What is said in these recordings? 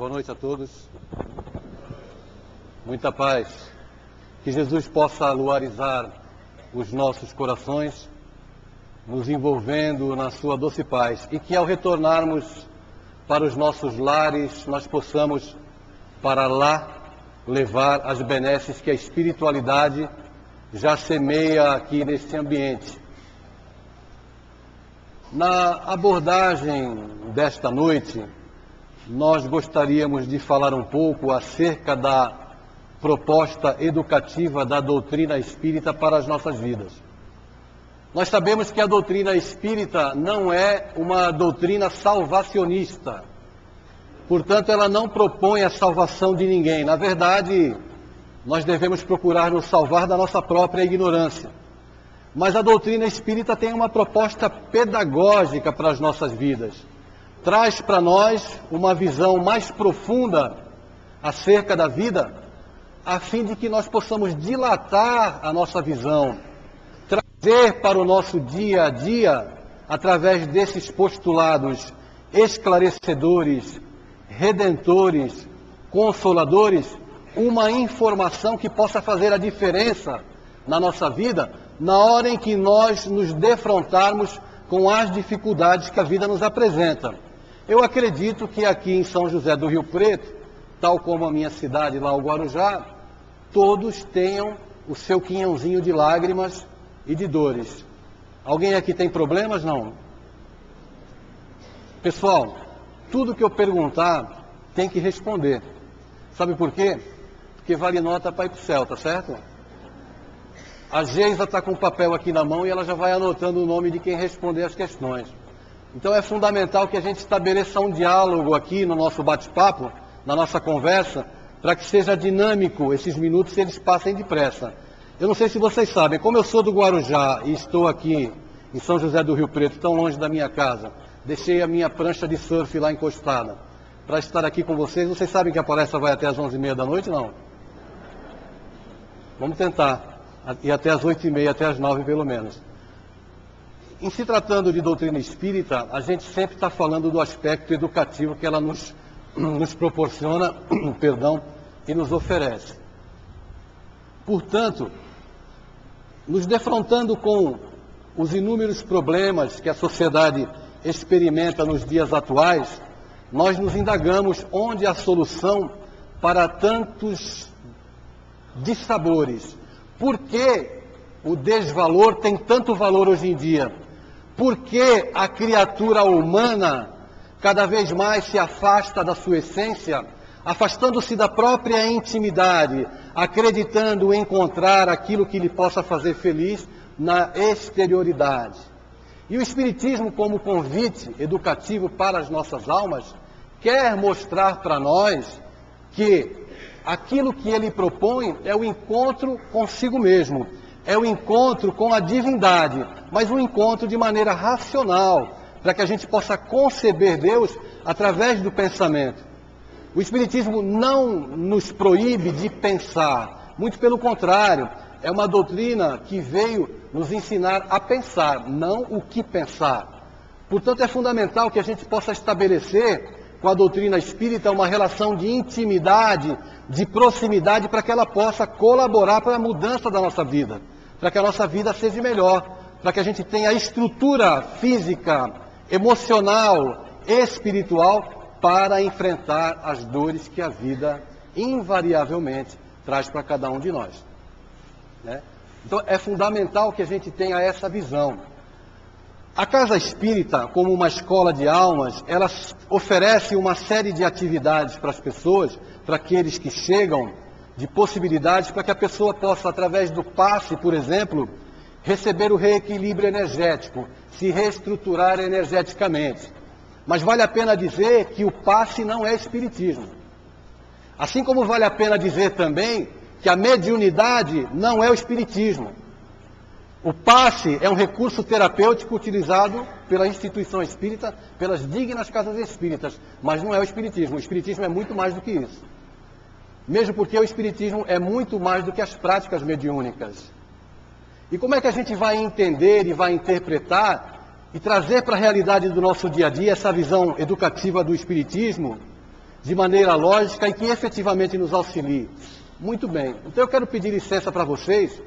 Boa noite a todos. Muita paz. Que Jesus possa luarizar os nossos corações, nos envolvendo na sua doce paz. E que ao retornarmos para os nossos lares, nós possamos para lá levar as benesses que a espiritualidade já semeia aqui neste ambiente. Na abordagem desta noite, nós gostaríamos de falar um pouco acerca da proposta educativa da doutrina espírita para as nossas vidas. Nós sabemos que a doutrina espírita não é uma doutrina salvacionista. Portanto, ela não propõe a salvação de ninguém. Na verdade, nós devemos procurar nos salvar da nossa própria ignorância. Mas a doutrina espírita tem uma proposta pedagógica para as nossas vidas. Traz para nós uma visão mais profunda acerca da vida, a fim de que nós possamos dilatar a nossa visão, trazer para o nosso dia a dia, através desses postulados esclarecedores, redentores, consoladores, uma informação que possa fazer a diferença na nossa vida, na hora em que nós nos defrontarmos com as dificuldades que a vida nos apresenta. Eu acredito que aqui em São José do Rio Preto, tal como a minha cidade lá, o Guarujá, todos tenham o seu quinhãozinho de lágrimas e de dores. Alguém aqui tem problemas? Não. Pessoal, tudo que eu perguntar tem que responder. Sabe por quê? Porque vale nota para ir para o céu, tá certo? A Geisa está com o papel aqui na mão e ela já vai anotando o nome de quem responder as questões. Então é fundamental que a gente estabeleça um diálogo aqui no nosso bate-papo, na nossa conversa, para que seja dinâmico esses minutos e eles passem depressa. Eu não sei se vocês sabem, como eu sou do Guarujá e estou aqui em São José do Rio Preto, tão longe da minha casa, deixei a minha prancha de surf lá encostada para estar aqui com vocês. Vocês sabem que a palestra vai até às 11h30 da noite, não? Vamos tentar. E até às 8h30, até às 9h pelo menos. Em se tratando de doutrina espírita, a gente sempre está falando do aspecto educativo que ela nos proporciona, e nos oferece. Portanto, nos defrontando com os inúmeros problemas que a sociedade experimenta nos dias atuais, nós nos indagamos onde a solução para tantos dissabores. Por que o desvalor tem tanto valor hoje em dia? Por que a criatura humana cada vez mais se afasta da sua essência, afastando-se da própria intimidade, acreditando encontrar aquilo que lhe possa fazer feliz na exterioridade? E o Espiritismo, como convite educativo para as nossas almas, quer mostrar para nós que aquilo que ele propõe é o encontro consigo mesmo, é o encontro com a divindade, mas um encontro de maneira racional, para que a gente possa conceber Deus através do pensamento. O Espiritismo não nos proíbe de pensar, muito pelo contrário, é uma doutrina que veio nos ensinar a pensar, não o que pensar. Portanto, é fundamental que a gente possa estabelecer com a doutrina espírita uma relação de intimidade, de proximidade, para que ela possa colaborar para a mudança da nossa vida, para que a nossa vida seja melhor, para que a gente tenha a estrutura física, emocional, espiritual para enfrentar as dores que a vida invariavelmente traz para cada um de nós, né? Então é fundamental que a gente tenha essa visão. A Casa Espírita, como uma escola de almas, ela oferece uma série de atividades para as pessoas, para aqueles que chegam, de possibilidades para que a pessoa possa, através do passe, por exemplo, receber o reequilíbrio energético, se reestruturar energeticamente. Mas vale a pena dizer que o passe não é espiritismo. Assim como vale a pena dizer também que a mediunidade não é o espiritismo. O passe é um recurso terapêutico utilizado pela instituição espírita, pelas dignas casas espíritas, mas não é o espiritismo. O espiritismo é muito mais do que isso. Mesmo porque o espiritismo é muito mais do que as práticas mediúnicas. E como é que a gente vai entender e vai interpretar e trazer para a realidade do nosso dia a dia essa visão educativa do espiritismo, de maneira lógica e que efetivamente nos auxilie. Muito bem. Então eu quero pedir licença para vocês,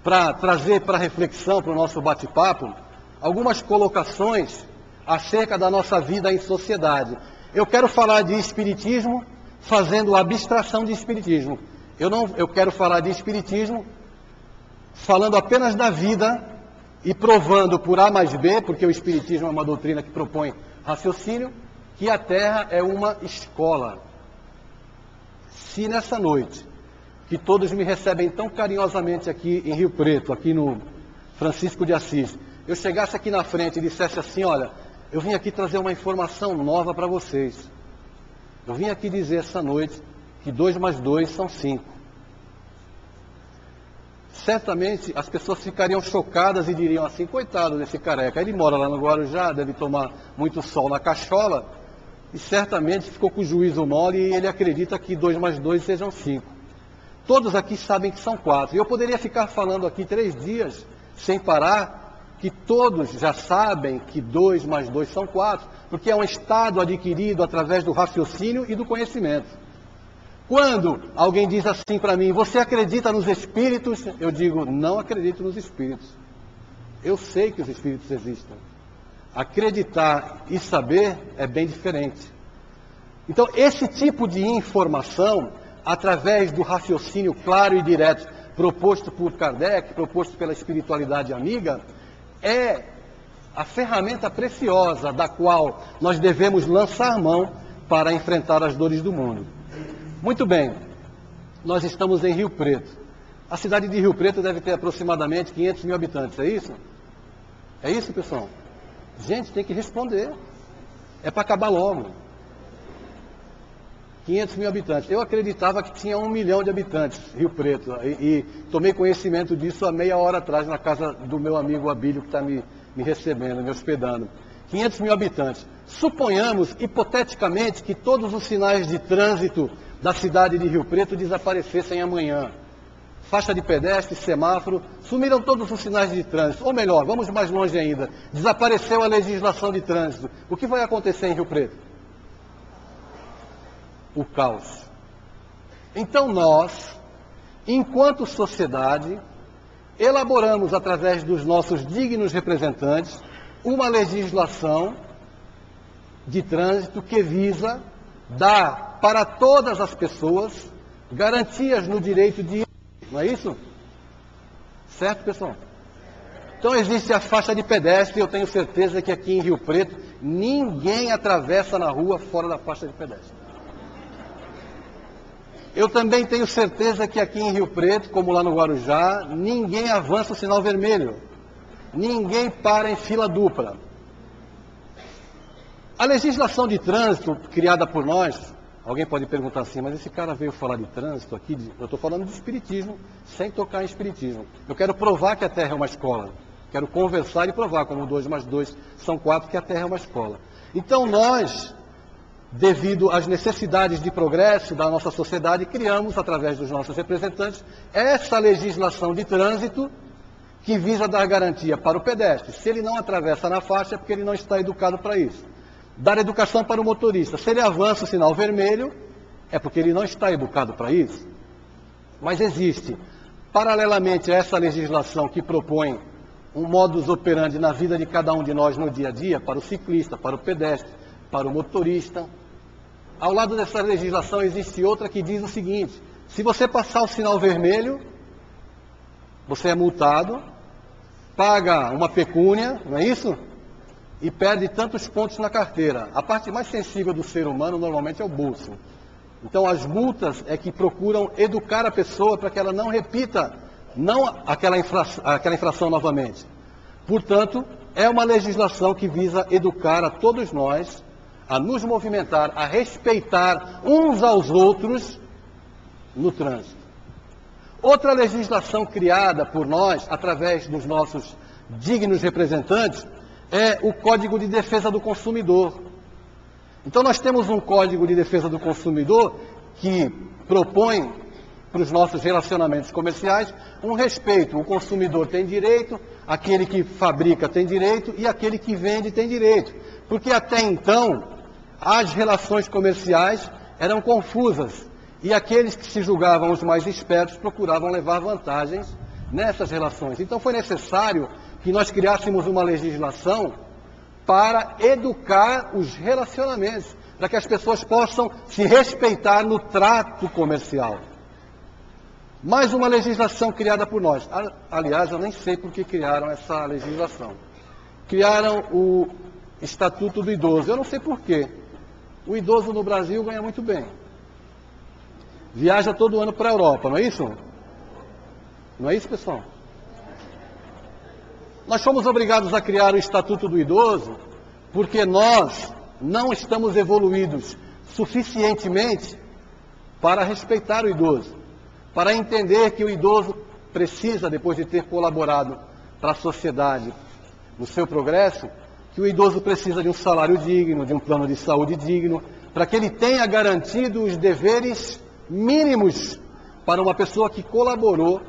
para trazer para reflexão, para o nosso bate-papo, algumas colocações acerca da nossa vida em sociedade. Eu quero falar de espiritismo fazendo abstração de espiritismo. Eu quero falar de espiritismo falando apenas da vida e provando por A mais B, porque o espiritismo é uma doutrina que propõe raciocínio, que a Terra é uma escola. Se nessa noite, que todos me recebem tão carinhosamente aqui em Rio Preto, aqui no Francisco de Assis, eu chegasse aqui na frente e dissesse assim, olha, eu vim aqui trazer uma informação nova para vocês. Eu vim aqui dizer essa noite que 2 mais 2 são 5. Certamente as pessoas ficariam chocadas e diriam assim, coitado desse careca, ele mora lá no Guarujá, deve tomar muito sol na cachola, e certamente ficou com o juízo mole e ele acredita que 2 mais 2 sejam 5. Todos aqui sabem que são 4. E eu poderia ficar falando aqui 3 dias sem parar, que todos já sabem que 2 mais 2 são 4, porque é um estado adquirido através do raciocínio e do conhecimento. Quando alguém diz assim para mim, você acredita nos espíritos? Eu digo, não acredito nos espíritos. Eu sei que os espíritos existem. Acreditar e saber é bem diferente. Então, esse tipo de informação, através do raciocínio claro e direto, proposto por Kardec, proposto pela espiritualidade amiga, é a ferramenta preciosa da qual nós devemos lançar mão para enfrentar as dores do mundo. Muito bem, nós estamos em Rio Preto. A cidade de Rio Preto deve ter aproximadamente 500 mil habitantes, é isso? É isso, pessoal? Gente, tem que responder. É para acabar logo. 500 mil habitantes. Eu acreditava que tinha 1 milhão de habitantes, Rio Preto, e tomei conhecimento disso há meia hora atrás na casa do meu amigo Abílio, que está me recebendo, me hospedando. 500 mil habitantes. Suponhamos, hipoteticamente, que todos os sinais de trânsito da cidade de Rio Preto desaparecessem amanhã. Faixa de pedestre, semáforo, sumiram todos os sinais de trânsito. Ou melhor, vamos mais longe ainda, desapareceu a legislação de trânsito. O que vai acontecer em Rio Preto? O caos. Então nós, enquanto sociedade, elaboramos através dos nossos dignos representantes uma legislação de trânsito que visa dar para todas as pessoas garantias no direito de ir, não é isso? Certo, pessoal? Então existe a faixa de pedestre, eu tenho certeza que aqui em Rio Preto ninguém atravessa na rua fora da faixa de pedestre. Eu também tenho certeza que aqui em Rio Preto, como lá no Guarujá, ninguém avança o sinal vermelho. Ninguém para em fila dupla. A legislação de trânsito criada por nós, alguém pode perguntar assim, mas esse cara veio falar de trânsito aqui, eu estou falando de espiritismo, sem tocar em espiritismo. Eu quero provar que a Terra é uma escola. Quero conversar e provar, como 2 mais 2 são 4, que a Terra é uma escola. Então nós, devido às necessidades de progresso da nossa sociedade, criamos, através dos nossos representantes, essa legislação de trânsito que visa dar garantia para o pedestre. Se ele não atravessa na faixa, é porque ele não está educado para isso. Dar educação para o motorista. Se ele avança o sinal vermelho, é porque ele não está educado para isso. Mas existe, paralelamente a essa legislação que propõe um modus operandi na vida de cada um de nós no dia a dia, para o ciclista, para o pedestre, para o motorista. Ao lado dessa legislação existe outra que diz o seguinte: se você passar o sinal vermelho, você é multado, paga uma pecúnia, não é isso? E perde tantos pontos na carteira. A parte mais sensível do ser humano normalmente é o bolso. Então as multas é que procuram educar a pessoa para que ela não repita aquela infração novamente. Portanto, é uma legislação que visa educar a todos nós a nos movimentar, a respeitar uns aos outros no trânsito. Outra legislação criada por nós, através dos nossos dignos representantes, é o Código de Defesa do Consumidor. Então nós temos um Código de Defesa do Consumidor que propõe para os nossos relacionamentos comerciais um respeito. O consumidor tem direito, aquele que fabrica tem direito e aquele que vende tem direito. Porque até então, as relações comerciais eram confusas, e aqueles que se julgavam os mais espertos procuravam levar vantagens nessas relações. Então foi necessário que nós criássemos uma legislação para educar os relacionamentos, para que as pessoas possam se respeitar no trato comercial. Mais uma legislação criada por nós. Aliás, eu nem sei por que criaram essa legislação. Criaram o Estatuto do Idoso. Eu não sei por quê. O idoso no Brasil ganha muito bem. Viaja todo ano para a Europa, não é isso? Não é isso, pessoal? Nós fomos obrigados a criar o Estatuto do Idoso porque nós não estamos evoluídos suficientemente para respeitar o idoso, para entender que o idoso precisa, depois de ter colaborado para a sociedade no seu progresso, que o idoso precisa de um salário digno, de um plano de saúde digno, para que ele tenha garantido os deveres mínimos para uma pessoa que colaborou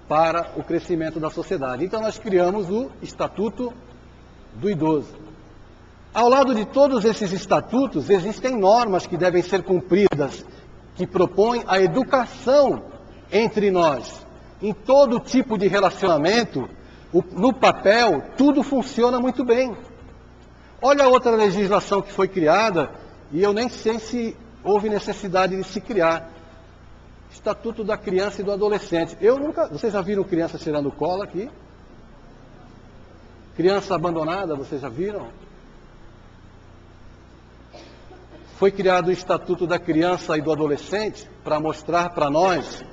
para o crescimento da sociedade. Então nós criamos o Estatuto do Idoso. Ao lado de todos esses estatutos, existem normas que devem ser cumpridas, que propõem a educação entre nós. Em todo tipo de relacionamento, no papel, tudo funciona muito bem. Olha a outra legislação que foi criada, e eu nem sei se houve necessidade de se criar. Estatuto da Criança e do Adolescente. Vocês já viram criança tirando cola aqui? Criança abandonada, vocês já viram? Foi criado o Estatuto da Criança e do Adolescente para mostrar para nós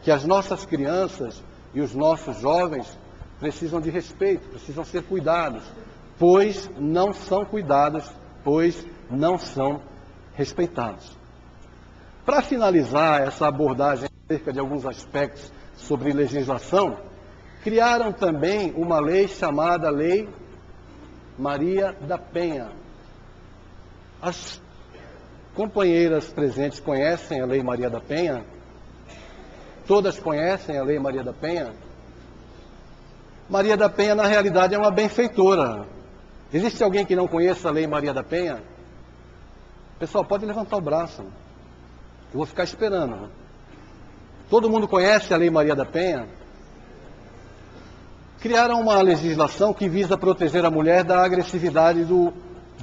que as nossas crianças e os nossos jovens precisam de respeito, precisam ser cuidados, pois não são cuidados, pois não são respeitados. Para finalizar essa abordagem acerca de alguns aspectos sobre legislação, criaram também uma lei chamada Lei Maria da Penha. As companheiras presentes conhecem a Lei Maria da Penha? Todas conhecem a Lei Maria da Penha? Maria da Penha, na realidade, é uma benfeitora. Existe alguém que não conheça a Lei Maria da Penha? Pessoal, pode levantar o braço. Eu vou ficar esperando. Todo mundo conhece a Lei Maria da Penha? Criaram uma legislação que visa proteger a mulher da agressividade do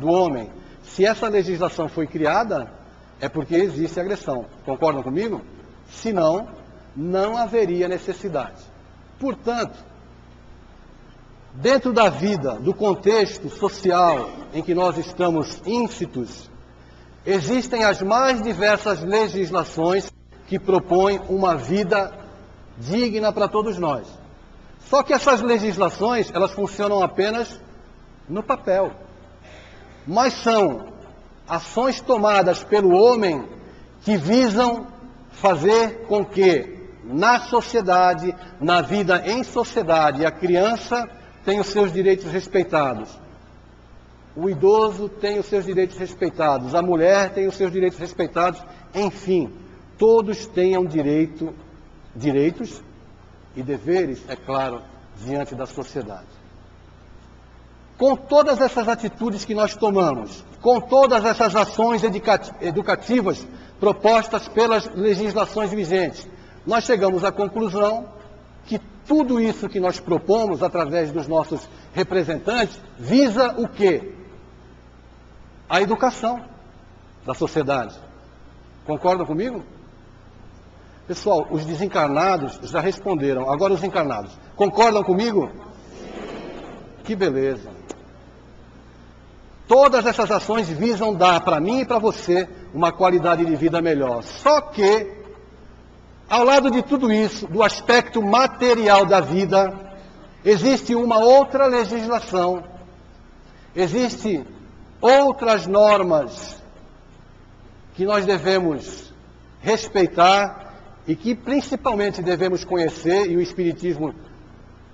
homem. Se essa legislação foi criada, é porque existe agressão. Concordam comigo? Se não, não haveria necessidade. Portanto, dentro da vida, do contexto social em que nós estamos íncitos, existem as mais diversas legislações que propõem uma vida digna para todos nós. Só que essas legislações, elas funcionam apenas no papel. Mas são ações tomadas pelo homem que visam fazer com que na sociedade, na vida em sociedade, a criança tenha os seus direitos respeitados. O idoso tem os seus direitos respeitados, a mulher tem os seus direitos respeitados, enfim, todos tenham direitos e deveres, é claro, diante da sociedade. Com todas essas atitudes que nós tomamos, com todas essas ações educativas propostas pelas legislações vigentes, nós chegamos à conclusão que tudo isso que nós propomos através dos nossos representantes visa o quê? A educação da sociedade. Concordam comigo? Pessoal, os desencarnados já responderam. Agora os encarnados. Concordam comigo? Que beleza. Todas essas ações visam dar para mim e para você uma qualidade de vida melhor. Só que, ao lado de tudo isso, do aspecto material da vida, existe uma outra legislação. Existem outras normas que nós devemos respeitar e que principalmente devemos conhecer, e o Espiritismo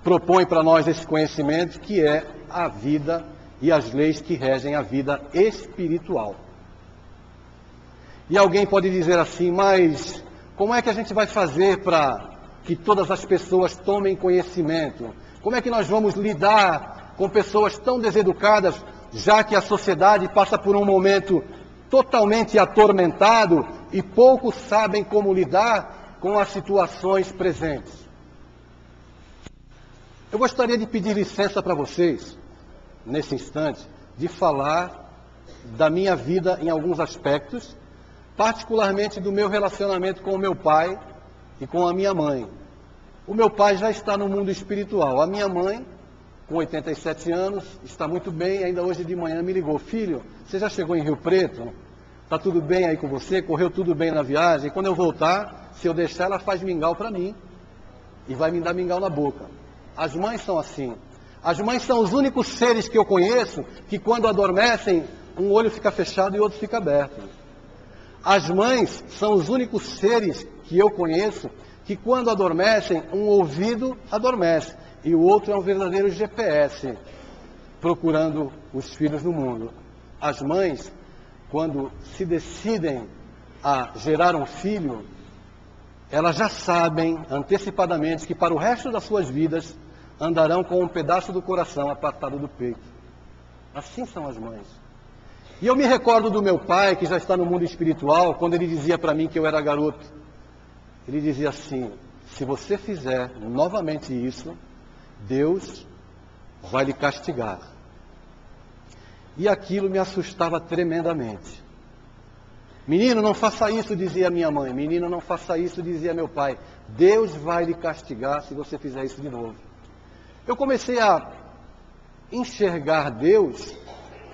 propõe para nós esse conhecimento, que é a vida e as leis que regem a vida espiritual. E alguém pode dizer assim, mas como é que a gente vai fazer para que todas as pessoas tomem conhecimento? Como é que nós vamos lidar com pessoas tão deseducadas, já que a sociedade passa por um momento totalmente atormentado e poucos sabem como lidar com as situações presentes. Eu gostaria de pedir licença para vocês, nesse instante, de falar da minha vida em alguns aspectos, particularmente do meu relacionamento com o meu pai e com a minha mãe. O meu pai já está no mundo espiritual. A minha mãe, com 87 anos, está muito bem. Ainda hoje de manhã me ligou: filho, você já chegou em Rio Preto? Está tudo bem aí com você? Correu tudo bem na viagem? Quando eu voltar, se eu deixar, ela faz mingau para mim e vai me dar mingau na boca. As mães são assim. As mães são os únicos seres que eu conheço que quando adormecem, um olho fica fechado e o outro fica aberto. As mães são os únicos seres que eu conheço que quando adormecem, um ouvido adormece e o outro é um verdadeiro GPS procurando os filhos no mundo. As mães, quando se decidem a gerar um filho, elas já sabem antecipadamente que para o resto das suas vidas andarão com um pedaço do coração apartado do peito. Assim são as mães. E eu me recordo do meu pai, que já está no mundo espiritual, quando ele dizia para mim que eu era garoto. Ele dizia assim: se você fizer novamente isso, Deus vai lhe castigar. E aquilo me assustava tremendamente. Menino, não faça isso, dizia minha mãe. Menino, não faça isso, dizia meu pai. Deus vai lhe castigar se você fizer isso de novo. Eu comecei a enxergar Deus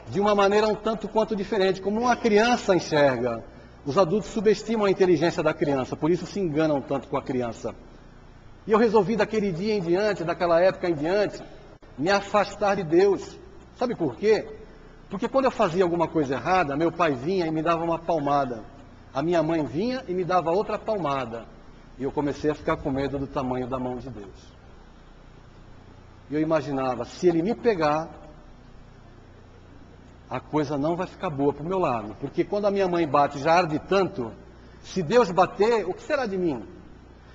de uma maneira um tanto quanto diferente, como uma criança enxerga. Os adultos subestimam a inteligência da criança, por isso se enganam tanto com a criança. E eu resolvi daquele dia em diante, daquela época em diante, me afastar de Deus. Sabe por quê? Porque quando eu fazia alguma coisa errada, meu pai vinha e me dava uma palmada. A minha mãe vinha e me dava outra palmada. E eu comecei a ficar com medo do tamanho da mão de Deus. E eu imaginava, se ele me pegar, a coisa não vai ficar boa para o meu lado. Porque quando a minha mãe bate, já arde tanto. Se Deus bater, o que será de mim?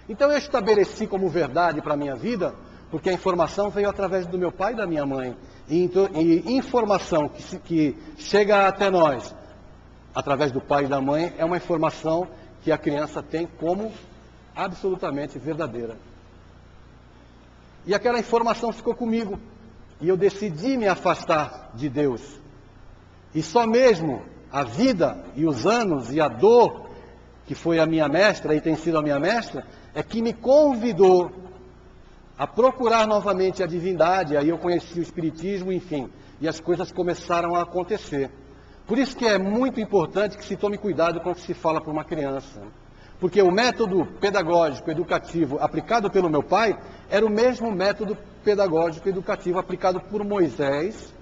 Então eu estabeleci como verdade para a minha vida, porque a informação veio através do meu pai e da minha mãe. E informação que chega até nós, através do pai e da mãe, é uma informação que a criança tem como absolutamente verdadeira. E aquela informação ficou comigo. E eu decidi me afastar de Deus. E só mesmo a vida e os anos e a dor, que foi a minha mestra e tem sido a minha mestra, é que me convidou a procurar novamente a divindade. Aí eu conheci o Espiritismo, enfim, e as coisas começaram a acontecer. Por isso que é muito importante que se tome cuidado quando se fala para uma criança. Porque o método pedagógico, educativo, aplicado pelo meu pai, era o mesmo método pedagógico, educativo, aplicado por Moisés,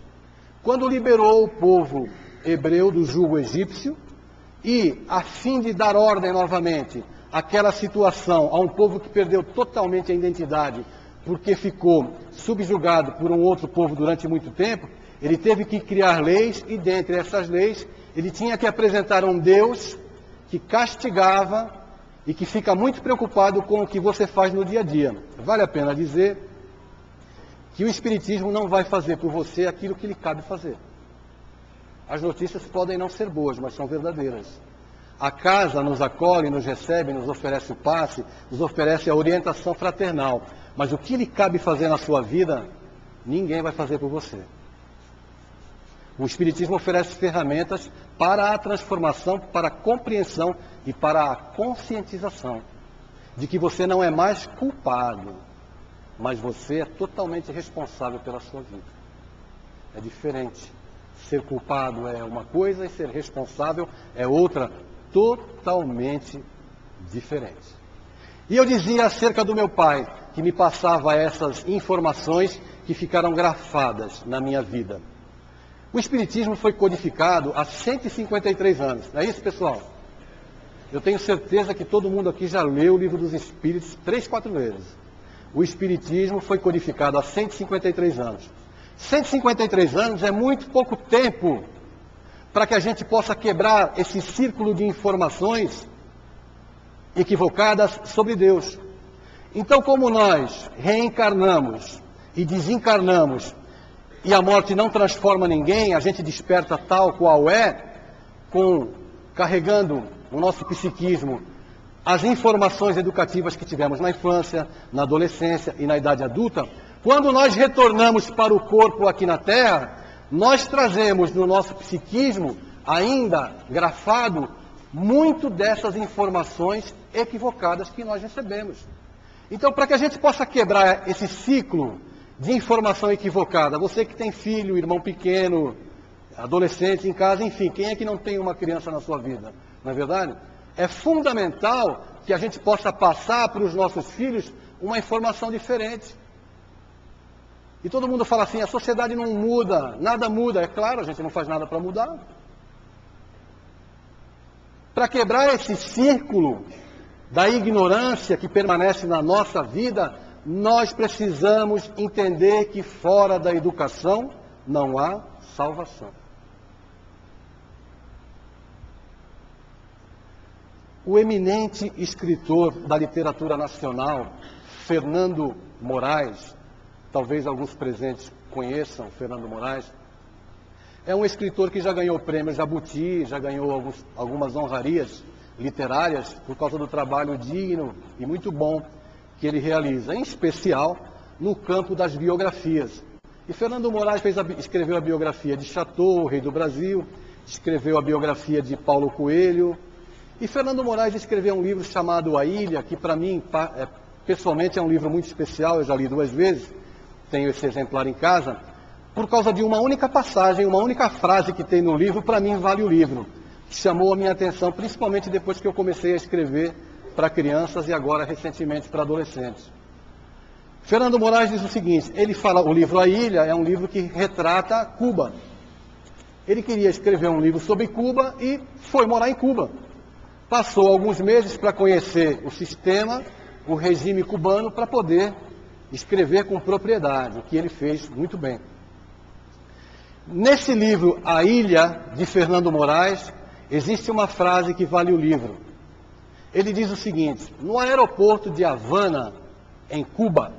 quando liberou o povo hebreu do jugo egípcio, e, a fim de dar ordem novamente àquela situação, a um povo que perdeu totalmente a identidade, porque ficou subjugado por um outro povo durante muito tempo, ele teve que criar leis, e dentre essas leis, ele tinha que apresentar um Deus que castigava e que fica muito preocupado com o que você faz no dia a dia. Vale a pena dizer que o Espiritismo não vai fazer por você aquilo que lhe cabe fazer. As notícias podem não ser boas, mas são verdadeiras. A casa nos acolhe, nos recebe, nos oferece o passe, nos oferece a orientação fraternal. Mas o que lhe cabe fazer na sua vida, ninguém vai fazer por você. O Espiritismo oferece ferramentas para a transformação, para a compreensão e para a conscientização de que você não é mais culpado, mas você é totalmente responsável pela sua vida. É diferente. Ser culpado é uma coisa e ser responsável é outra, totalmente diferente. E eu dizia acerca do meu pai, que me passava essas informações que ficaram grafadas na minha vida. O Espiritismo foi codificado há 153 anos, não é isso, pessoal? Eu tenho certeza que todo mundo aqui já leu o Livro dos Espíritos 3, 4 vezes. O Espiritismo foi codificado há 153 anos. 153 anos é muito pouco tempo para que a gente possa quebrar esse círculo de informações equivocadas sobre Deus. Então, como nós reencarnamos e desencarnamos, e a morte não transforma ninguém, a gente desperta tal qual é, carregando o nosso psiquismo as informações educativas que tivemos na infância, na adolescência e na idade adulta, quando nós retornamos para o corpo aqui na Terra, nós trazemos no nosso psiquismo, ainda grafado, muito dessas informações equivocadas que nós recebemos. Então, para que a gente possa quebrar esse ciclo de informação equivocada, você que tem filho, irmão pequeno, adolescente em casa, enfim, quem é que não tem uma criança na sua vida? Não é verdade? É fundamental que a gente possa passar para os nossos filhos uma informação diferente. E todo mundo fala assim, a sociedade não muda, nada muda. É claro, a gente não faz nada para mudar. Para quebrar esse círculo da ignorância que permanece na nossa vida, nós precisamos entender que fora da educação não há salvação. O eminente escritor da literatura nacional, Fernando Moraes, talvez alguns presentes conheçam Fernando Moraes, é um escritor que já ganhou o prêmio Jabuti, já ganhou algumas honrarias literárias por causa do trabalho digno e muito bom que ele realiza, em especial no campo das biografias. E Fernando Moraes escreveu a biografia de Chateau, o rei do Brasil, escreveu a biografia de Paulo Coelho, e Fernando Moraes escreveu um livro chamado A Ilha, que para mim, pessoalmente, é um livro muito especial, eu já li 2 vezes, tenho esse exemplar em casa, por causa de uma única passagem, uma única frase que tem no livro, para mim vale o livro, que chamou a minha atenção, principalmente depois que eu comecei a escrever para crianças e agora recentemente para adolescentes. Fernando Moraes diz o seguinte, ele fala, o livro A Ilha é um livro que retrata Cuba. Ele queria escrever um livro sobre Cuba e foi morar em Cuba. Passou alguns meses para conhecer o sistema, o regime cubano, para poder escrever com propriedade, o que ele fez muito bem. Nesse livro, A Ilha, de Fernando Moraes, existe uma frase que vale o livro. Ele diz o seguinte, no aeroporto de Havana, em Cuba,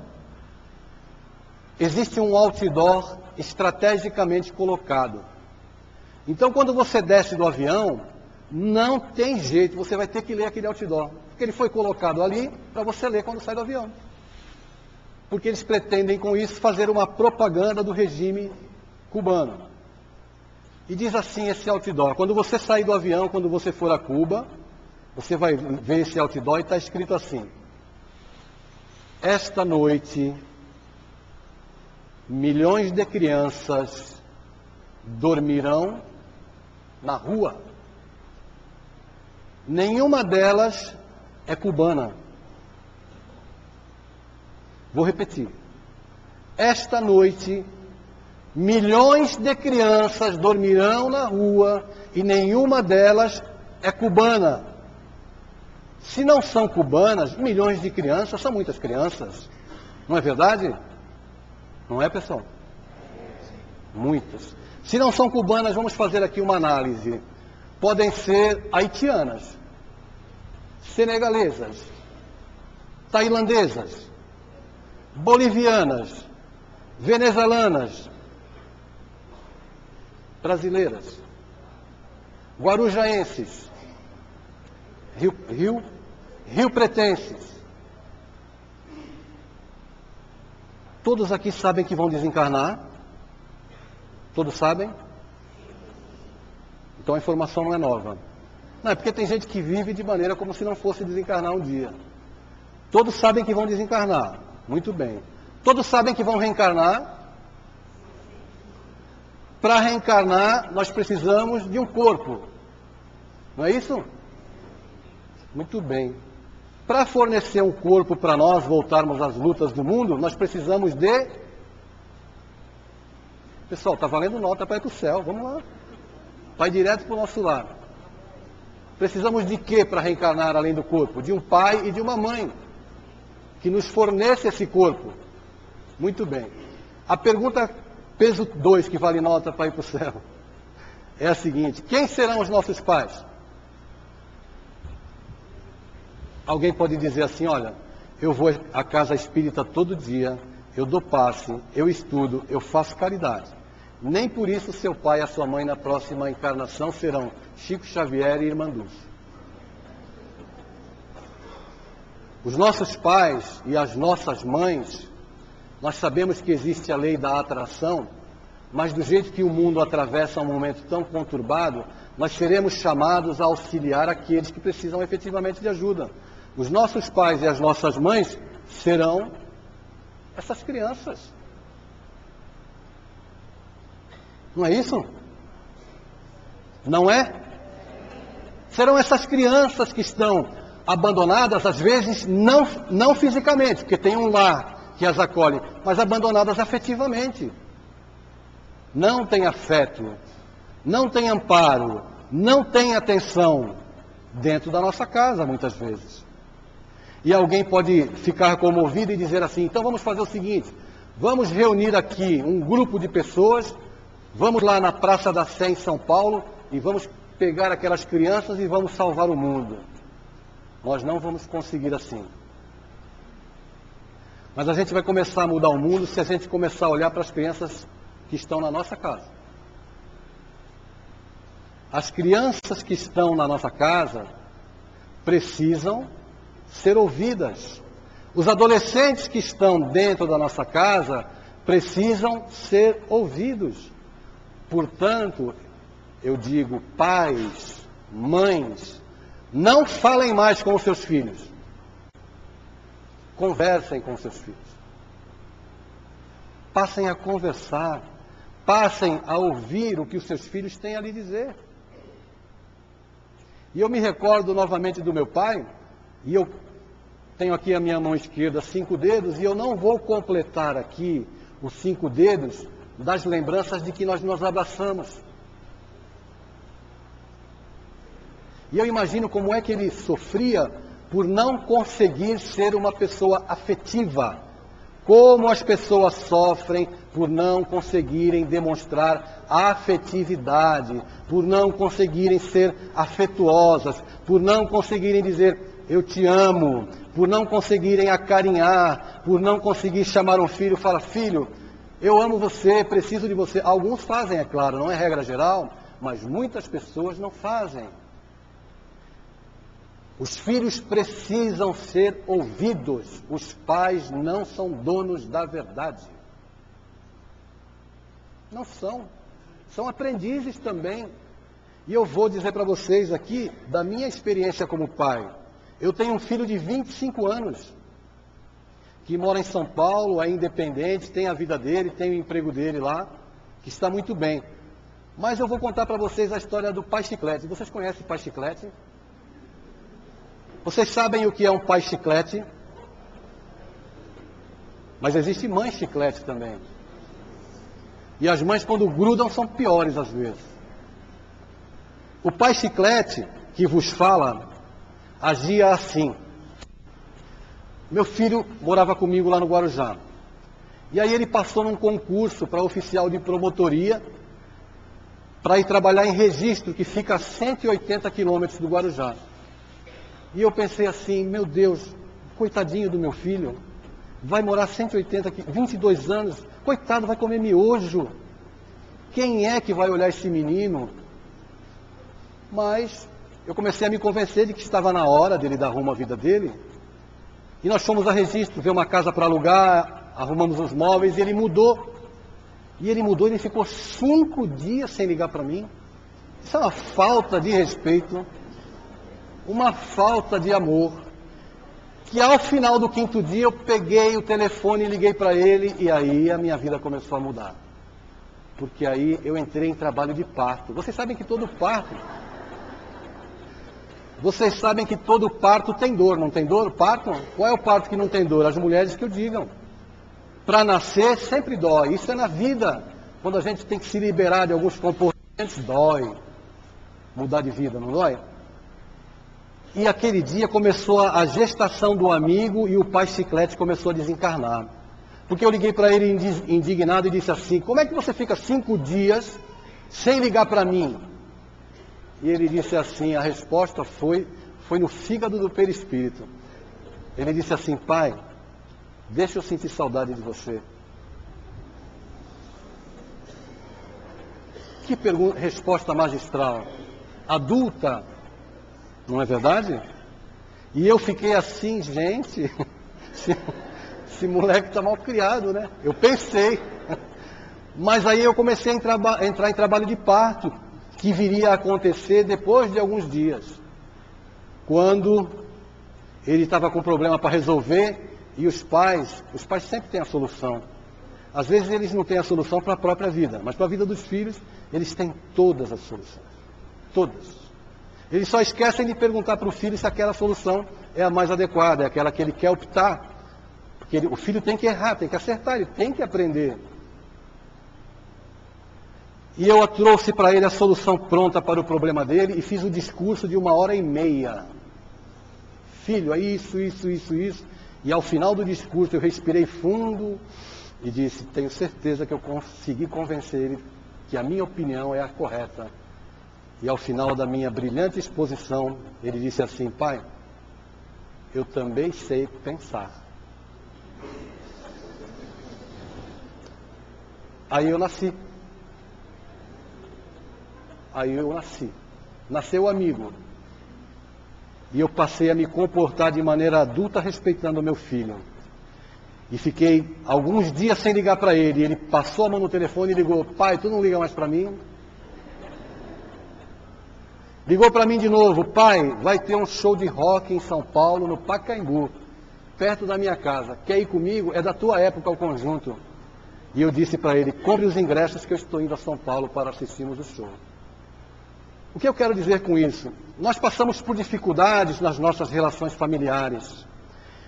existe um outdoor estrategicamente colocado. Então, quando você desce do avião, não tem jeito, você vai ter que ler aquele outdoor. Porque ele foi colocado ali para você ler quando sai do avião. Porque eles pretendem com isso fazer uma propaganda do regime cubano. E diz assim esse outdoor, quando você sair do avião, quando você for a Cuba, você vai ver esse outdoor e está escrito assim, esta noite, milhões de crianças dormirão na rua. Nenhuma delas é cubana. Vou repetir. Esta noite, milhões de crianças dormirão na rua e nenhuma delas é cubana. Se não são cubanas, milhões de crianças são muitas crianças. Não é verdade? Não é, pessoal? Muitas. Se não são cubanas, vamos fazer aqui uma análise. Podem ser haitianas, senegalesas, tailandesas, bolivianas, venezuelanas, brasileiras, guarujaenses, rio-pretenses. Todos aqui sabem que vão desencarnar? Todos sabem? Então a informação não é nova. Não, é porque tem gente que vive de maneira como se não fosse desencarnar um dia. Todos sabem que vão desencarnar. Muito bem. Todos sabem que vão reencarnar. Para reencarnar, nós precisamos de um corpo. Não é isso? Muito bem. Para fornecer um corpo para nós voltarmos às lutas do mundo, nós precisamos de... Pessoal, está valendo nota para ir para o céu. Vamos lá. Vai direto para o nosso lar. Precisamos de quê para reencarnar além do corpo? De um pai e de uma mãe, que nos fornece esse corpo. Muito bem. A pergunta peso 2, que vale nota para ir para o céu, é a seguinte: quem serão os nossos pais? Alguém pode dizer assim, olha, eu vou à casa espírita todo dia, eu dou passe, eu estudo, eu faço caridade. nem por isso seu pai e a sua mãe na próxima encarnação serão Chico Xavier e Irmã Dulce. Os nossos pais e as nossas mães, nós sabemos que existe a lei da atração, mas do jeito que o mundo atravessa um momento tão conturbado, nós seremos chamados a auxiliar aqueles que precisam efetivamente de ajuda. Os nossos pais e as nossas mães serão essas crianças. Não é isso? Não é? Serão essas crianças que estão abandonadas, às vezes, não fisicamente, porque tem um lar que as acolhe, mas abandonadas afetivamente. Não tem afeto, não tem amparo, não tem atenção dentro da nossa casa, muitas vezes. E alguém pode ficar comovido e dizer assim, então vamos fazer o seguinte, vamos reunir aqui um grupo de pessoas, vamos lá na Praça da Sé em São Paulo e vamos pegar aquelas crianças e vamos salvar o mundo. Nós não vamos conseguir assim. Mas a gente vai começar a mudar o mundo se a gente começar a olhar para as crianças que estão na nossa casa. As crianças que estão na nossa casa precisam ser ouvidas. Os adolescentes que estão dentro da nossa casa precisam ser ouvidos. Portanto, eu digo, pais, mães, não falem mais com os seus filhos. Conversem com os seus filhos. Passem a conversar. Passem a ouvir o que os seus filhos têm a lhe dizer. E eu me recordo novamente do meu pai, e eu tenho aqui a minha mão esquerda 5 dedos, e eu não vou completar aqui os 5 dedos das lembranças de que nós nos abraçamos. E eu imagino como é que ele sofria por não conseguir ser uma pessoa afetiva. Como as pessoas sofrem por não conseguirem demonstrar afetividade, por não conseguirem ser afetuosas, por não conseguirem dizer eu te amo, por não conseguirem acarinhar, por não conseguir chamar um filho e falar, filho, eu amo você, preciso de você. Alguns fazem, é claro, não é regra geral, mas muitas pessoas não fazem. Os filhos precisam ser ouvidos. Os pais não são donos da verdade. Não são. São aprendizes também. E eu vou dizer para vocês aqui, da minha experiência como pai. Eu tenho um filho de 25 anos, que mora em São Paulo, é independente, tem a vida dele, tem o emprego dele lá, que está muito bem. Mas eu vou contar para vocês a história do pai chiclete. Vocês conhecem o pai chiclete? Vocês sabem o que é um pai chiclete? Mas existe mãe chiclete também. E as mães, quando grudam, são piores às vezes. O pai chiclete que vos fala, agia assim. Meu filho morava comigo lá no Guarujá. E aí ele passou num concurso para oficial de promotoria, para ir trabalhar em Registro, que fica a 180 quilômetros do Guarujá. E eu pensei assim, meu Deus, coitadinho do meu filho, vai morar 22 anos, coitado, vai comer miojo. Quem é que vai olhar esse menino? Mas eu comecei a me convencer de que estava na hora dele dar rumo à vida dele. E nós fomos a Registro, ver uma casa para alugar, arrumamos os móveis e ele mudou. E ele ficou 5 dias sem ligar para mim. Isso é uma falta de respeito. Uma falta de amor, que ao final do 5º dia eu peguei o telefone e liguei para ele, e aí a minha vida começou a mudar. Porque aí eu entrei em trabalho de parto. Vocês sabem que todo parto tem dor, não tem dor? Parto? Qual é o parto que não tem dor? As mulheres que o digam. Para nascer sempre dói, isso é na vida. Quando a gente tem que se liberar de alguns comportamentos, dói. Mudar de vida, não dói? E aquele dia começou a gestação do amigo e o pai chiclete começou a desencarnar. Porque eu liguei para ele indignado e disse assim, como é que você fica 5 dias sem ligar para mim? E ele disse assim, a resposta foi no fígado do perispírito. Ele disse assim, pai, deixa eu sentir saudade de você. Que resposta magistral, adulta, não é verdade? E eu fiquei assim, gente, esse moleque está mal criado, né? Eu pensei. Mas aí eu comecei a entrar em trabalho de parto, que viria a acontecer depois de alguns dias. Quando ele estava com problema para resolver, e os pais sempre têm a solução. Às vezes eles não têm a solução para a própria vida, mas para a vida dos filhos, eles têm todas as soluções. Todas. Eles só esquecem de perguntar para o filho se aquela solução é a mais adequada, é aquela que ele quer optar. Porque o filho tem que errar, tem que acertar, ele tem que aprender. E eu trouxe para ele a solução pronta para o problema dele e fiz o discurso de 1h30. Filho, é isso. E ao final do discurso eu respirei fundo e disse, tenho certeza que eu consegui convencer ele que a minha opinião é a correta. E ao final da minha brilhante exposição, ele disse assim, pai, eu também sei pensar. Aí eu nasci. Nasceu o amigo. E eu passei a me comportar de maneira adulta, respeitando o meu filho. E fiquei alguns dias sem ligar para ele. Ele passou a mão no telefone e ligou, pai, tu não liga mais para mim? Ligou para mim de novo, pai, vai ter um show de rock em São Paulo, no Pacaembu, perto da minha casa. Quer ir comigo? É da tua época o conjunto. E eu disse para ele, compre os ingressos que eu estou indo a São Paulo para assistirmos o show. O que eu quero dizer com isso? Nós passamos por dificuldades nas nossas relações familiares.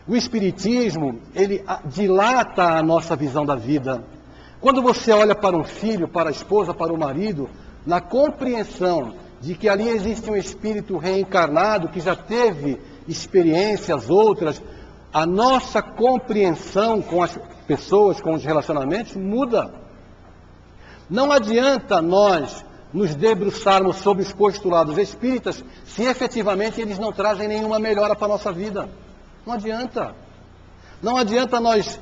O Espiritismo, ele dilata a nossa visão da vida. Quando você olha para um filho, para a esposa, para o marido, na compreensão de que ali existe um espírito reencarnado que já teve experiências outras, a nossa compreensão com as pessoas, com os relacionamentos, muda. Não adianta nós nos debruçarmos sobre os postulados espíritas se efetivamente eles não trazem nenhuma melhora para a nossa vida. Não adianta. Não adianta nós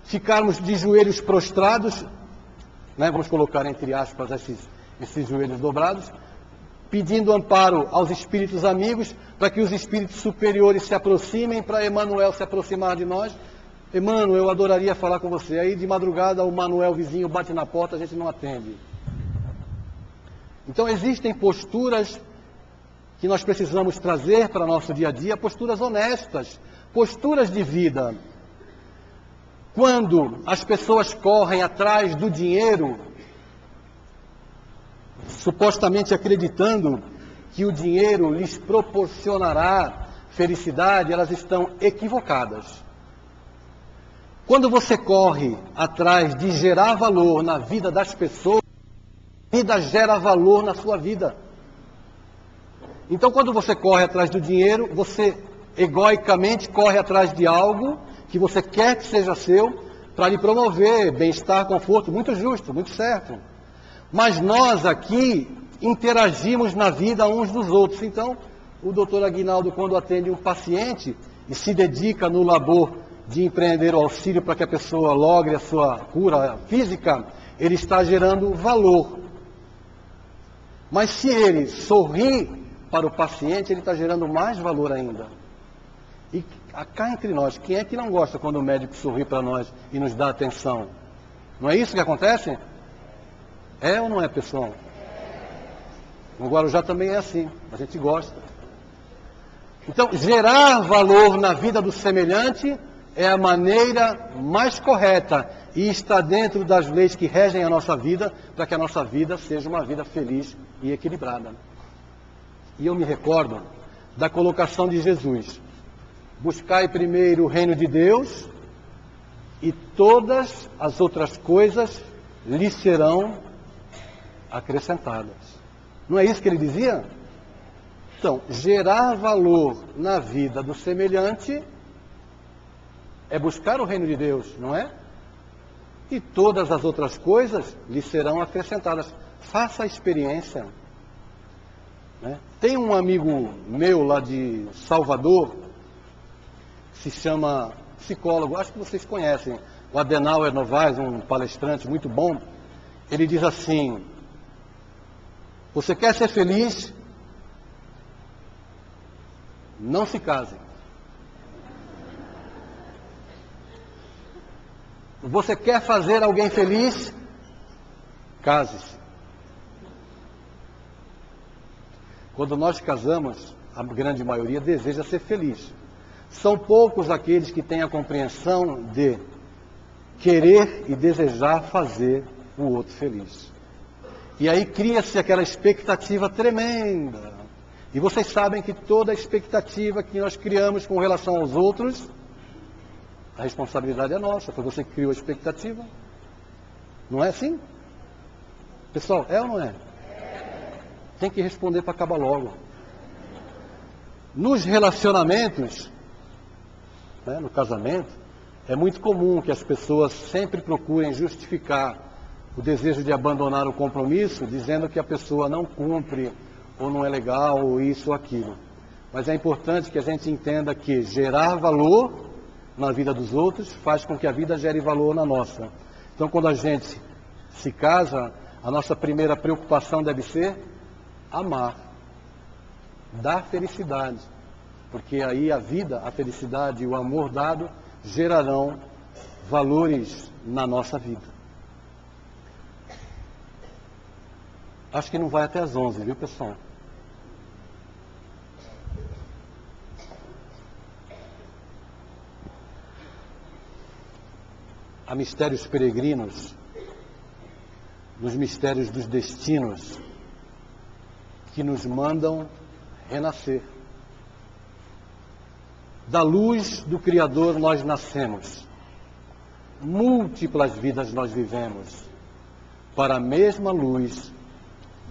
ficarmos de joelhos prostrados, né, vamos colocar entre aspas esses joelhos dobrados, pedindo amparo aos espíritos amigos, para que os espíritos superiores se aproximem, para Emmanuel se aproximar de nós. Emmanuel, eu adoraria falar com você. Aí de madrugada o Manuel vizinho bate na porta, a gente não atende. Então existem posturas que nós precisamos trazer para o nosso dia a dia, posturas honestas, posturas de vida. Quando as pessoas correm atrás do dinheiro, supostamente acreditando que o dinheiro lhes proporcionará felicidade, elas estão equivocadas. Quando você corre atrás de gerar valor na vida das pessoas, a vida gera valor na sua vida. Então, quando você corre atrás do dinheiro, você egoicamente corre atrás de algo que você quer que seja seu, para lhe promover bem-estar, conforto, muito justo, muito certo. Mas nós aqui interagimos na vida uns dos outros. Então, o doutor Aguinaldo, quando atende um paciente e se dedica no labor de empreender o auxílio para que a pessoa logre a sua cura física, ele está gerando valor. Mas se ele sorri para o paciente, ele está gerando mais valor ainda. E cá entre nós, quem é que não gosta quando o médico sorri para nós e nos dá atenção? Não é isso que acontece? É ou não é, pessoal? No Guarujá também é assim, a gente gosta. Então, gerar valor na vida do semelhante é a maneira mais correta e está dentro das leis que regem a nossa vida, para que a nossa vida seja uma vida feliz e equilibrada. E eu me recordo da colocação de Jesus: buscai primeiro o reino de Deus e todas as outras coisas lhe serão acrescentadas. Não é isso que ele dizia? Então, gerar valor na vida do semelhante é buscar o reino de Deus, não é? E todas as outras coisas lhe serão acrescentadas. Faça a experiência. Né? Tem um amigo meu lá de Salvador, que se chama psicólogo, acho que vocês conhecem, o Adenauer Novaes, um palestrante muito bom. Ele diz assim: Você quer ser feliz? Não se case. Você quer fazer alguém feliz? Case-se. Quando nós casamos, a grande maioria deseja ser feliz. São poucos aqueles que têm a compreensão de querer e desejar fazer o outro feliz. E aí cria-se aquela expectativa tremenda. E vocês sabem que toda a expectativa que nós criamos com relação aos outros, a responsabilidade é nossa. Foi você que criou a expectativa. Não é assim? Pessoal, é ou não é? Tem que responder para acabar logo. Nos relacionamentos, né, no casamento, é muito comum que as pessoas sempre procurem justificar o desejo de abandonar o compromisso, dizendo que a pessoa não cumpre, ou não é legal, ou isso ou aquilo. Mas é importante que a gente entenda que gerar valor na vida dos outros faz com que a vida gere valor na nossa. Então, quando a gente se casa, a nossa primeira preocupação deve ser amar, dar felicidade. Porque aí a vida, a felicidade e o amor dado gerarão valores na nossa vida. Acho que não vai até às 11, viu, pessoal? Há mistérios peregrinos, nos mistérios dos destinos, que nos mandam renascer. Da luz do Criador nós nascemos. Múltiplas vidas nós vivemos. Para a mesma luz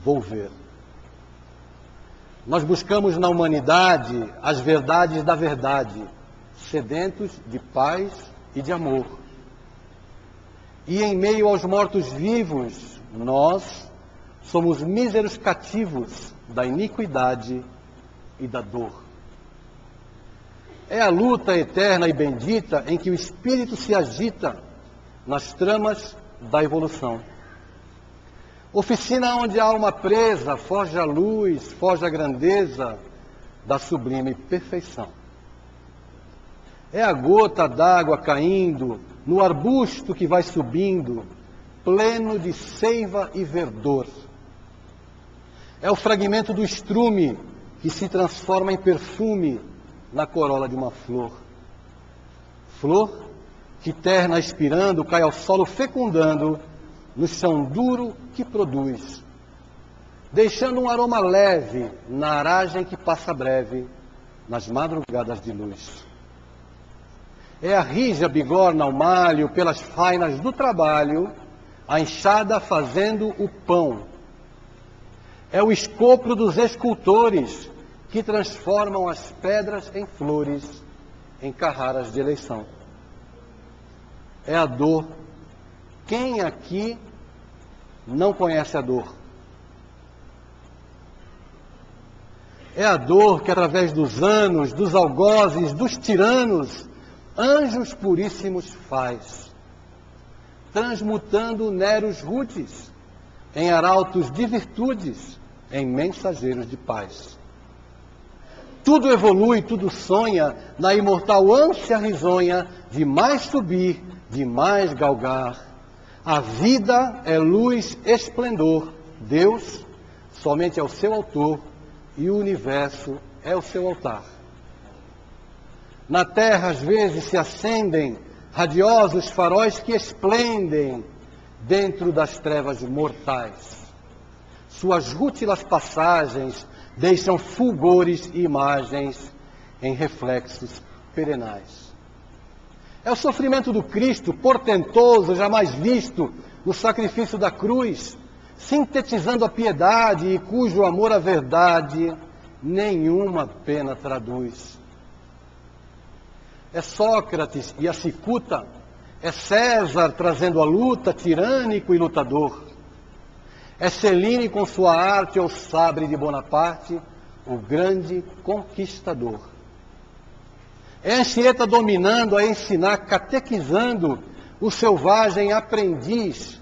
volver. Nós buscamos na humanidade as verdades da verdade, sedentos de paz e de amor. E em meio aos mortos-vivos, nós somos míseros cativos da iniquidade e da dor. É a luta eterna e bendita em que o espírito se agita nas tramas da evolução. Oficina onde a alma presa foge a luz, foge a grandeza da sublime perfeição. É a gota d'água caindo no arbusto que vai subindo, pleno de seiva e verdor. É o fragmento do estrume que se transforma em perfume na corola de uma flor. Flor que, terna expirando, cai ao solo fecundando, no chão duro que produz, deixando um aroma leve na aragem que passa breve, nas madrugadas de luz. É a rija bigorna ao malho, pelas fainas do trabalho, a enxada fazendo o pão. É o escopro dos escultores, que transformam as pedras em flores, em carraras de eleição. É a dor. Quem aqui não conhece a dor? É a dor que, através dos anos, dos algozes, dos tiranos, anjos puríssimos faz, transmutando neros rudes em arautos de virtudes, em mensageiros de paz. Tudo evolui, tudo sonha na imortal ânsia risonha de mais subir, de mais galgar. A vida é luz, esplendor. Deus somente é o seu autor e o universo é o seu altar. Na terra, às vezes, se acendem radiosos faróis que esplendem dentro das trevas mortais. Suas rútilas passagens deixam fulgores e imagens em reflexos perenais. É o sofrimento do Cristo, portentoso, jamais visto, no sacrifício da cruz, sintetizando a piedade e cujo amor à verdade nenhuma pena traduz. É Sócrates e a cicuta, é César trazendo a luta, tirânico e lutador. É Celine com sua arte ou sabre de Bonaparte, o grande conquistador. É Anchieta dominando a ensinar, catequizando o selvagem aprendiz.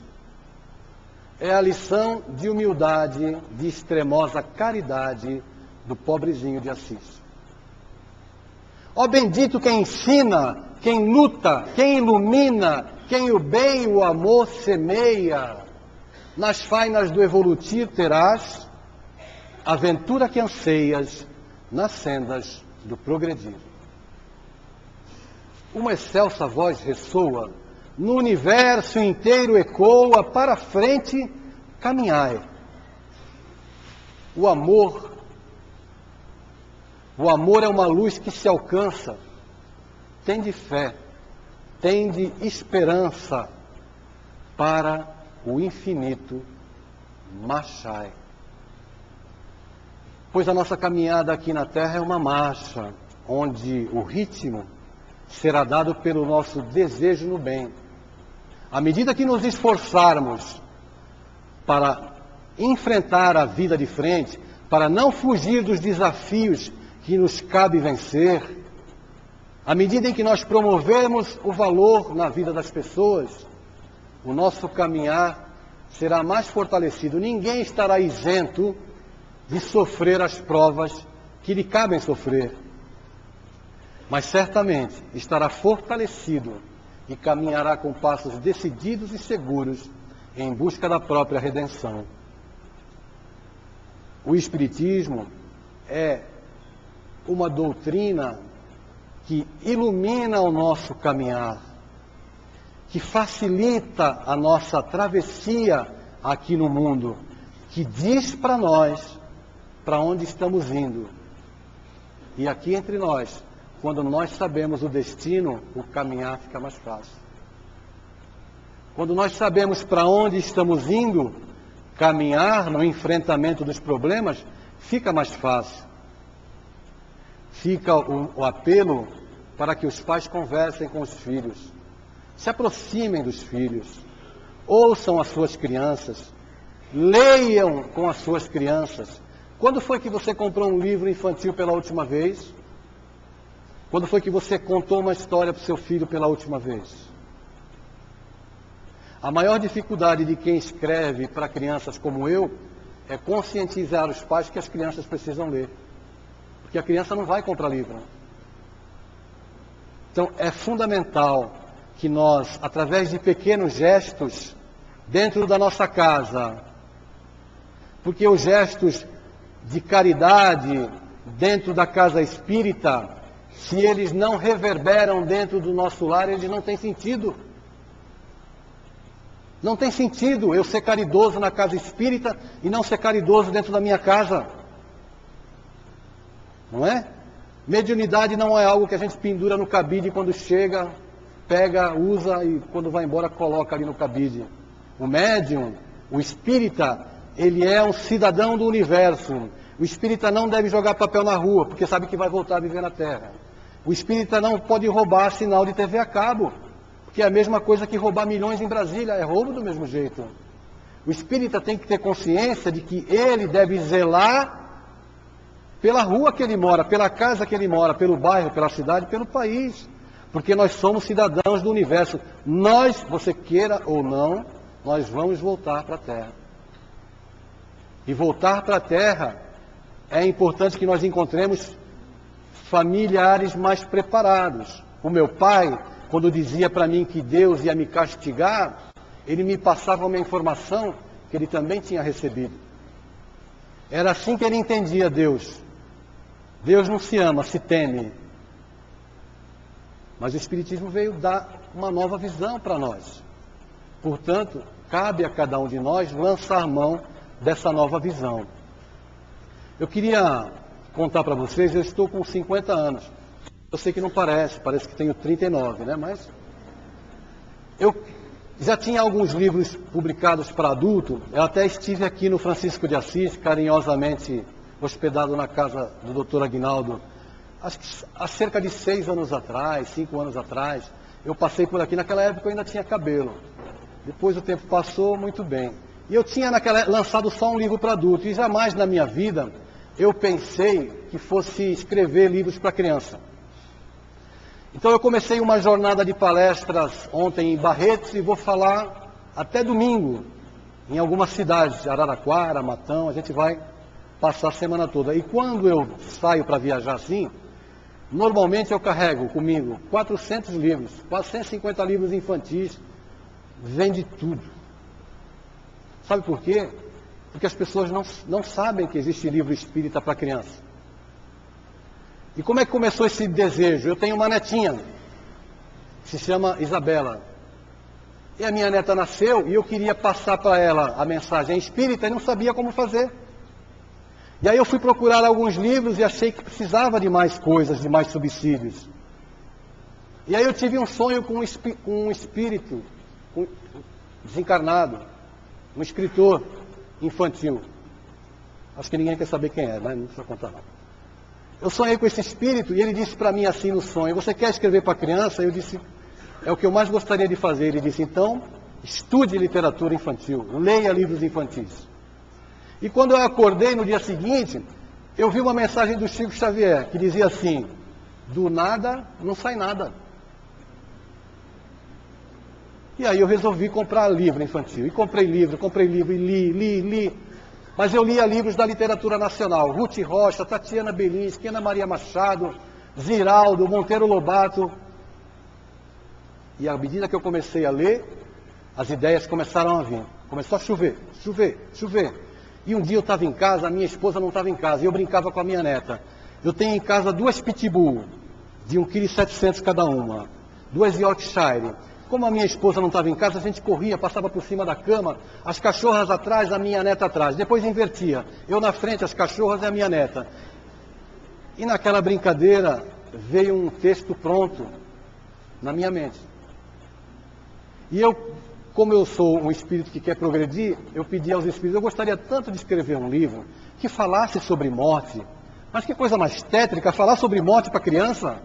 é a lição de humildade, de extremosa caridade do pobrezinho de Assis. Ó bendito quem ensina, quem luta, quem ilumina, quem o bem e o amor semeia. Nas fainas do evolutir terás a aventura que anseias nas sendas do progredir. Uma excelsa voz ressoa, no universo inteiro ecoa, para frente caminhai. O amor é uma luz que se alcança. Tende fé, tende esperança para o infinito marchai. Pois a nossa caminhada aqui na Terra é uma marcha, onde o ritmo será dado pelo nosso desejo no bem. À medida que nos esforçarmos para enfrentar a vida de frente, para não fugir dos desafios que nos cabe vencer, à medida em que nós promovemos o valor na vida das pessoas, o nosso caminhar será mais fortalecido. Ninguém estará isento de sofrer as provas que lhe cabem sofrer, mas certamente estará fortalecido e caminhará com passos decididos e seguros em busca da própria redenção. O Espiritismo é uma doutrina que ilumina o nosso caminhar, que facilita a nossa travessia aqui no mundo, que diz para nós para onde estamos indo. E aqui entre nós, quando nós sabemos o destino, o caminhar fica mais fácil. Quando nós sabemos para onde estamos indo, caminhar no enfrentamento dos problemas fica mais fácil. Fica o apelo para que os pais conversem com os filhos, se aproximem dos filhos, ouçam as suas crianças, leiam com as suas crianças. Quando foi que você comprou um livro infantil pela última vez? Quando foi que você contou uma história para o seu filho pela última vez? A maior dificuldade de quem escreve para crianças como eu é conscientizar os pais que as crianças precisam ler. Porque a criança não vai comprar livro. Então é fundamental que nós, através de pequenos gestos dentro da nossa casa, porque os gestos de caridade dentro da casa espírita, se eles não reverberam dentro do nosso lar, eles não têm sentido. Não tem sentido eu ser caridoso na casa espírita e não ser caridoso dentro da minha casa. Não é? Mediunidade não é algo que a gente pendura no cabide quando chega, pega, usa e quando vai embora coloca ali no cabide. O médium, o espírita, ele é um cidadão do universo. O espírita não deve jogar papel na rua, porque sabe que vai voltar a viver na Terra. O espírita não pode roubar sinal de TV a cabo, porque é a mesma coisa que roubar milhões em Brasília, é roubo do mesmo jeito. O espírita tem que ter consciência de que ele deve zelar pela rua que ele mora, pela casa que ele mora, pelo bairro, pela cidade, pelo país. Porque nós somos cidadãos do universo. Nós, você queira ou não, nós vamos voltar para a Terra. E voltar para a Terra é importante que nós encontremos familiares mais preparados. O meu pai, quando dizia para mim que Deus ia me castigar, ele me passava uma informação que ele também tinha recebido. Era assim que ele entendia Deus. Deus não se ama, se teme. Mas o Espiritismo veio dar uma nova visão para nós. Portanto, cabe a cada um de nós lançar mão dessa nova visão. Eu queria contar para vocês, eu estou com 50 anos. Eu sei que não parece que tenho 39, né? Mas eu já tinha alguns livros publicados para adulto. Eu até estive aqui no Francisco de Assis, carinhosamente hospedado na casa do Dr. Aguinaldo, acho que há cerca de 6 anos atrás, 5 anos atrás. Eu passei por aqui, naquela época eu ainda tinha cabelo. Depois o tempo passou, muito bem. E eu tinha lançado só um livro para adulto, e jamais na minha vida eu pensei que fosse escrever livros para criança. Então eu comecei uma jornada de palestras ontem em Barretos e vou falar até domingo em algumas cidades, Araraquara, Matão, a gente vai passar a semana toda. E quando eu saio para viajar assim, normalmente eu carrego comigo 400 livros, 450 livros infantis, vem de tudo. Sabe por quê? Porque as pessoas não sabem que existe livro espírita para criança. E como é que começou esse desejo? Eu tenho uma netinha, que se chama Isabela. E a minha neta nasceu e eu queria passar para ela a mensagem espírita e não sabia como fazer. E aí eu fui procurar alguns livros e achei que precisava de mais coisas, de mais subsídios. E aí eu tive um sonho com um espírito desencarnado, um escritor infantil. Acho que ninguém quer saber quem é, né? Não precisa contar não. Eu sonhei com esse espírito e ele disse para mim assim no sonho: você quer escrever para criança? Eu disse: é o que eu mais gostaria de fazer. Ele disse: então, estude literatura infantil, leia livros infantis. E quando eu acordei no dia seguinte, eu vi uma mensagem do Chico Xavier, que dizia assim: do nada não sai nada. E aí eu resolvi comprar livro infantil. E comprei livro e li. Mas eu lia livros da literatura nacional: Ruth Rocha, Tatiana Belinsky, Ana Maria Machado, Ziraldo, Monteiro Lobato. E à medida que eu comecei a ler, as ideias começaram a vir. Começou a chover. E um dia eu estava em casa, a minha esposa não estava em casa, e eu brincava com a minha neta. Eu tenho em casa 2 pitbull, de 1,7 kg cada uma, 2 Yorkshire. Como a minha esposa não estava em casa, a gente corria, passava por cima da cama, as cachorras atrás, a minha neta atrás. Depois invertia, eu na frente, as cachorras e a minha neta. E naquela brincadeira veio um texto pronto na minha mente. E eu, como eu sou um espírito que quer progredir, eu pedi aos espíritos: eu gostaria tanto de escrever um livro que falasse sobre morte. Mas que coisa mais tétrica, falar sobre morte para criança.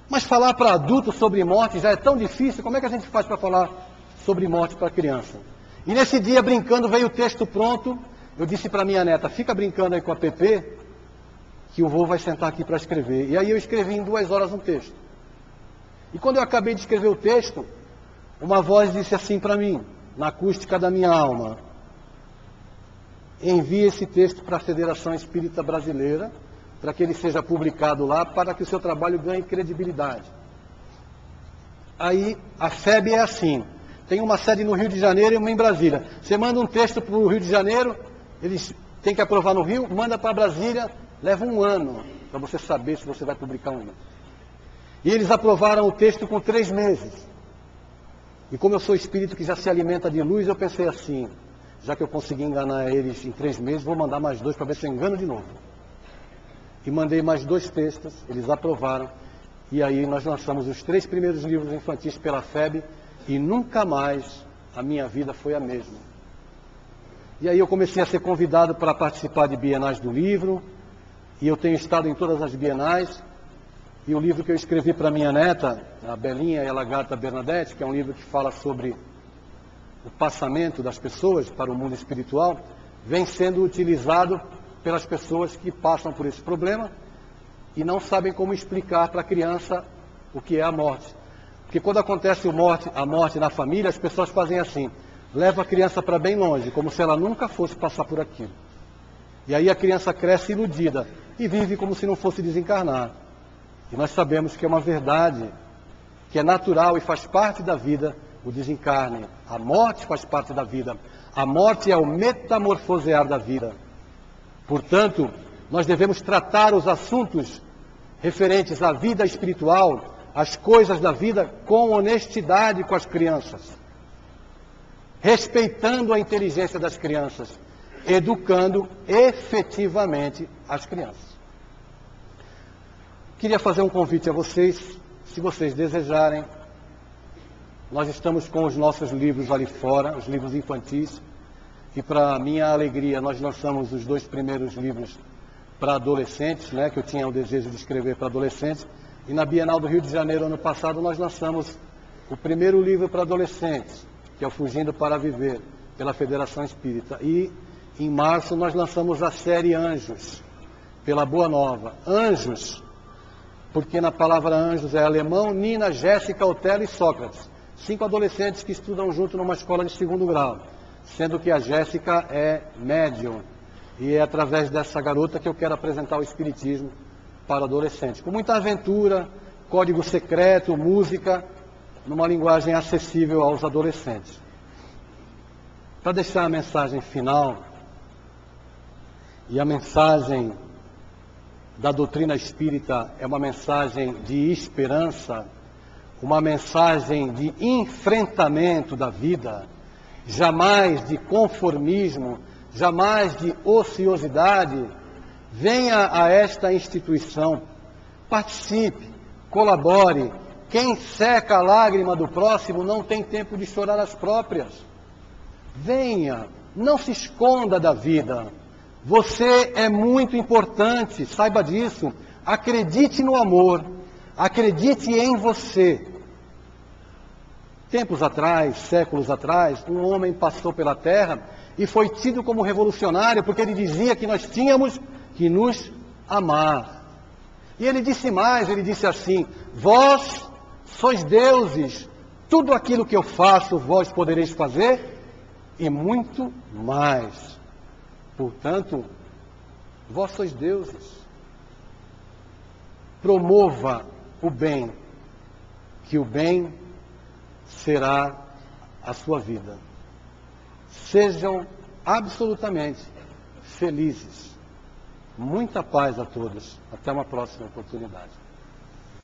Mas falar para adulto sobre morte já é tão difícil, como é que a gente faz para falar sobre morte para criança? E nesse dia, brincando, veio o texto pronto. Eu disse para minha neta: fica brincando aí com a Pepe, que o vô vai sentar aqui para escrever. E aí eu escrevi em 2 horas um texto. E quando eu acabei de escrever o texto, uma voz disse assim para mim, na acústica da minha alma: envie esse texto para a Federação Espírita Brasileira, para que ele seja publicado lá, para que o seu trabalho ganhe credibilidade. Aí, a FEB é assim: tem uma sede no Rio de Janeiro e uma em Brasília. Você manda um texto para o Rio de Janeiro, eles têm que aprovar no Rio, manda para Brasília, leva 1 ano para você saber se você vai publicar ou não. E eles aprovaram o texto com 3 meses. E como eu sou espírito que já se alimenta de luz, eu pensei assim: já que eu consegui enganar eles em 3 meses, vou mandar mais 2 para ver se eu engano de novo. E mandei mais 2 textos, eles aprovaram. E aí nós lançamos os 3 primeiros livros infantis pela FEB, e nunca mais a minha vida foi a mesma. E aí eu comecei a ser convidado para participar de bienais do livro, e eu tenho estado em todas as bienais. E o livro que eu escrevi para minha neta, a Belinha e a Lagarta Bernadette, que é um livro que fala sobre o passamento das pessoas para o mundo espiritual, vem sendo utilizado pelas pessoas que passam por esse problema e não sabem como explicar para a criança o que é a morte. Porque quando acontece a morte na família, as pessoas fazem assim: leva a criança para bem longe, como se ela nunca fosse passar por aquilo. E aí a criança cresce iludida e vive como se não fosse desencarnar. E nós sabemos que é uma verdade, que é natural e faz parte da vida o desencarne. A morte faz parte da vida. A morte é o metamorfosear da vida. Portanto, nós devemos tratar os assuntos referentes à vida espiritual, às coisas da vida, com honestidade com as crianças, respeitando a inteligência das crianças, educando efetivamente as crianças. Queria fazer um convite a vocês, se vocês desejarem. Nós estamos com os nossos livros ali fora, os livros infantis, e para minha alegria nós lançamos os 2 primeiros livros para adolescentes, né, que eu tinha o desejo de escrever para adolescentes, e na Bienal do Rio de Janeiro, ano passado, nós lançamos o primeiro livro para adolescentes, que é o Fugindo para Viver, pela Federação Espírita. E em março nós lançamos a série Anjos, pela Boa Nova. Anjos, porque na palavra anjos é alemão, Nina, Jéssica, Otelo e Sócrates. 5 adolescentes que estudam junto numa escola de 2º grau, sendo que a Jéssica é médium. E é através dessa garota que eu quero apresentar o Espiritismo para adolescentes. Com muita aventura, código secreto, música, numa linguagem acessível aos adolescentes. Para deixar a mensagem final, e a mensagem da doutrina espírita é uma mensagem de esperança, uma mensagem de enfrentamento da vida, jamais de conformismo, jamais de ociosidade. Venha a esta instituição, participe, colabore. Quem seca a lágrima do próximo não tem tempo de chorar as próprias. Venha, não se esconda da vida. Você é muito importante, saiba disso. Acredite no amor, acredite em você. Tempos atrás, séculos atrás, um homem passou pela Terra e foi tido como revolucionário porque ele dizia que nós tínhamos que nos amar. E ele disse mais, ele disse assim: vós sois deuses, tudo aquilo que eu faço vós podereis fazer e muito mais. Portanto, vós sois deuses. Promova o bem, que o bem será a sua vida. Sejam absolutamente felizes. Muita paz a todos. Até uma próxima oportunidade.